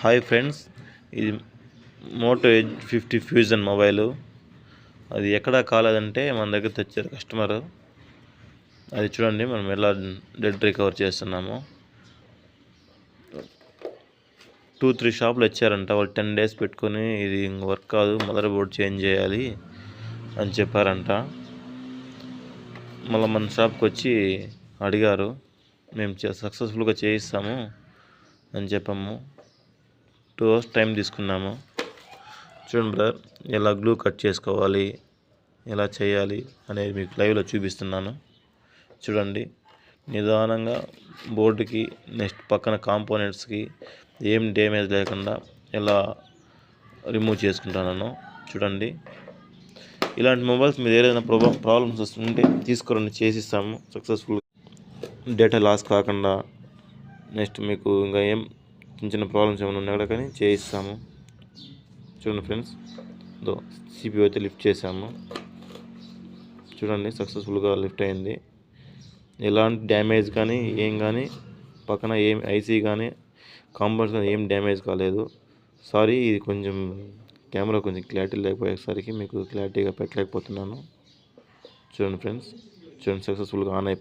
Hi friends, ఇది Moto edge 50 fusion mobile. అది ఎక్కడా కాలేదంటే మన దగ్గర తెచ్చారు కస్టమరు. అది చూడండి మనం ఎలా డెడ్ రికవర్ చేస్తున్నాము. 2-3 షాపులు వచ్చారంట. వాళ్ళు 10 days పెట్టుకొని ఇది వర్క్ కాదు, మదర్ బోర్డ్ చేంజ్ చేయాలి అని చెప్పారంట. మళ్ళీ మన షాప్కి వచ్చి అడిగారు, మేము సక్సెస్ఫుల్గా చేయిస్తాము అని చెప్పాము. 2 hours టైం తీసుకున్నాము. చూడండి బ్రదర్, ఎలా గ్లూ కట్ చేసుకోవాలి, ఎలా చేయాలి అనేది మీకు లైవ్లో చూపిస్తున్నాను. చూడండి, నిదానంగా బోర్డుకి నెక్స్ట్ పక్కన కాంపోనెంట్స్కి ఏం డ్యామేజ్ లేకుండా ఎలా రిమూవ్ చేసుకుంటాను. చూడండి, ఇలాంటి మొబైల్స్ మీరు ఏదైనా ప్రాబ్లమ్స్ వస్తుంటే తీసుకురండి, చేసిస్తాము సక్సెస్ఫుల్. డేటా లాస్ కాకుండా నెక్స్ట్ మీకు ఇంకా ఏం చిన్న ప్రాబ్లమ్స్ ఏమైనా ఉన్నా కూడా కానీ చేయిస్తాము. చూడండి ఫ్రెండ్స్, CPU అయితే లిఫ్ట్ చేసాము. చూడండి, సక్సెస్ఫుల్గా లిఫ్ట్ అయింది. ఎలాంటి డ్యామేజ్ కానీ ఏం కానీ పక్కన ఏం ఐసీ కానీ కాంపౌండ్స్ కానీ ఏం డ్యామేజ్ కాలేదు. సారీ, ఇది కొంచెం కెమెరా కొంచెం క్లారిటీ లేకపోయేసరికి మీకు క్లారిటీగా పెట్టలేకపోతున్నాను. చూడండి ఫ్రెండ్స్, చూడండి సక్సెస్ఫుల్గా ఆన్ అయిపోయింది.